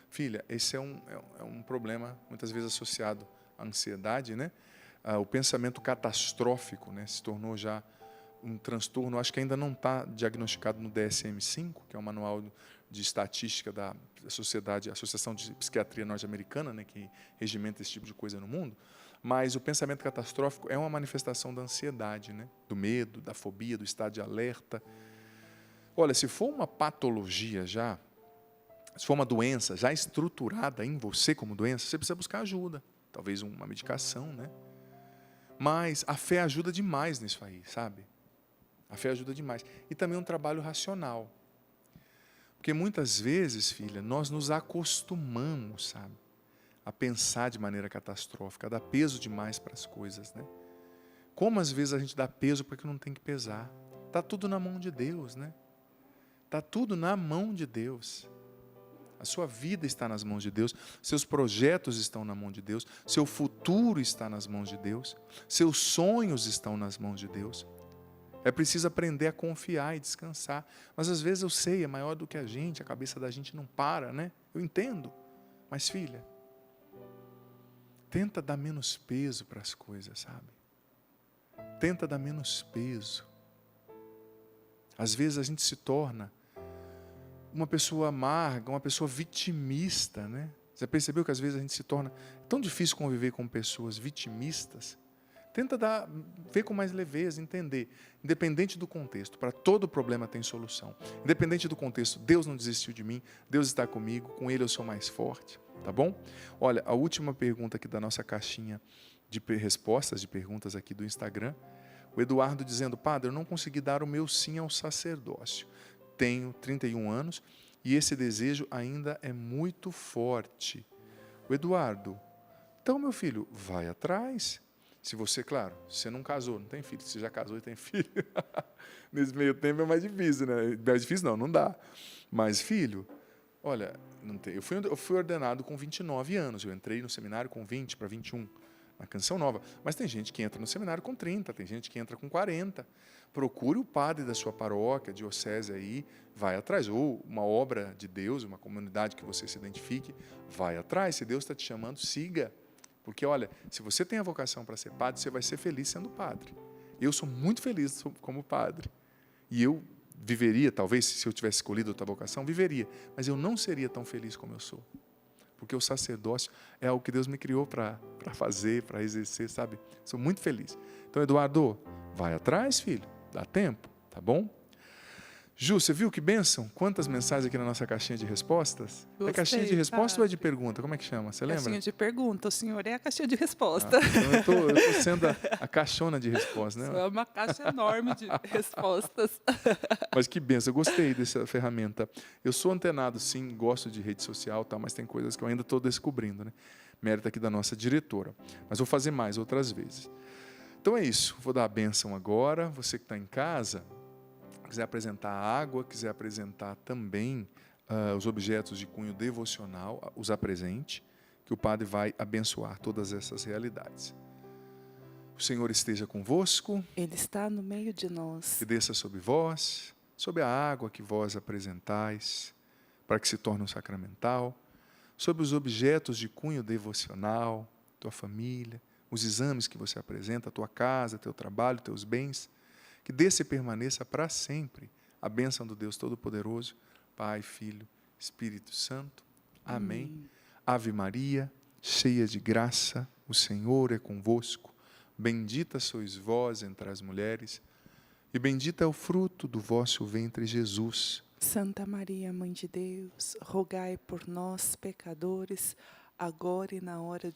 Filha, esse é um problema muitas vezes associado à ansiedade, né? O pensamento catastrófico, né, se tornou já um transtorno, acho que ainda não está diagnosticado no DSM-5, que é o manual de estatística da Associação de Psiquiatria Norte-Americana, né, que regimenta esse tipo de coisa no mundo, mas o pensamento catastrófico é uma manifestação da ansiedade, né, do medo, da fobia, do estado de alerta. Olha, se for uma patologia já, se for uma doença já estruturada em você como doença, você precisa buscar ajuda, talvez uma medicação, né? Mas a fé ajuda demais nisso aí, sabe? A fé ajuda demais. E também um trabalho racional. Porque muitas vezes, filha, nós nos acostumamos, sabe? A pensar de maneira catastrófica, a dar peso demais para as coisas, né? Como às vezes a gente dá peso porque não tem que pesar. Está tudo na mão de Deus, né? Está tudo na mão de Deus. A sua vida está nas mãos de Deus, seus projetos estão na mão de Deus, seu futuro está nas mãos de Deus, seus sonhos estão nas mãos de Deus. É preciso aprender a confiar e descansar. Mas às vezes eu sei, é maior do que a cabeça da gente não para, né? Eu entendo. Mas filha, tenta dar menos peso para as coisas, sabe? Tenta dar menos peso. Às vezes a gente se torna uma pessoa amarga, uma pessoa vitimista, né? Você percebeu que às vezes a gente se torna tão difícil conviver com pessoas vitimistas? Tenta ver com mais leveza, entender. Independente do contexto, para todo problema tem solução. Independente do contexto, Deus não desistiu de mim, Deus está comigo, com Ele eu sou mais forte, tá bom? Olha, a última pergunta aqui da nossa caixinha de respostas, de perguntas aqui do Instagram, o Eduardo dizendo, padre, eu não consegui dar o meu sim ao sacerdócio. Tenho 31 anos e esse desejo ainda é muito forte. O Eduardo, então, meu filho, vai atrás. Se você, claro, você não casou, não tem filho. Você já casou e tem filho. Nesse meio tempo é mais difícil, né? Mais difícil não dá. Mas, filho, olha, não tem. Eu fui ordenado com 29 anos. Eu entrei no seminário com 20 para 21, na Canção Nova. Mas tem gente que entra no seminário com 30, tem gente que entra com 40. Procure o padre da sua paróquia, diocese aí, vai atrás. Ou uma obra de Deus, uma comunidade que você se identifique, vai atrás. Se Deus está te chamando, siga. Porque, olha, se você tem a vocação para ser padre, você vai ser feliz sendo padre. Eu sou muito feliz como padre. E eu viveria, talvez, se eu tivesse escolhido outra vocação, viveria. Mas eu não seria tão feliz como eu sou. Porque o sacerdócio é algo que Deus me criou para fazer, para exercer, sabe? Sou muito feliz. Então, Eduardo, vai atrás, filho. Dá tempo, tá bom? Ju, você viu que bênção? Quantas mensagens aqui na nossa caixinha de respostas? É caixinha de Gostei, resposta ou é de padre. pergunta? Como é que chama? Você lembra? Caixinha de pergunta, o senhor é a caixinha de Ah, resposta. então eu tô sendo a caixona de resposta, Isso né? é uma caixa enorme de respostas. Mas que benção, eu gostei dessa ferramenta. Eu sou antenado, sim, gosto de rede social, tá, mas tem coisas que eu ainda estou descobrindo, né? Mérito aqui da nossa diretora. Mas vou fazer mais outras vezes. Então é isso, vou dar a bênção agora. Você que está em casa, quiser apresentar a água, quiser apresentar também os objetos de cunho devocional, os apresente, que o Padre vai abençoar todas essas realidades. O Senhor esteja convosco. Ele está no meio de nós. Que desça sobre vós, sobre a água que vós apresentais, para que se torne um sacramental, sobre os objetos de cunho devocional, tua família, os exames que você apresenta, a tua casa, teu trabalho, teus bens, que desça e permaneça para sempre a bênção do Deus Todo-Poderoso, Pai, Filho, Espírito Santo. Amém. Ave Maria, cheia de graça, o Senhor é convosco. Bendita sois vós entre as mulheres, e bendito é o fruto do vosso ventre, Jesus. Santa Maria, Mãe de Deus, rogai por nós, pecadores, agora e na hora de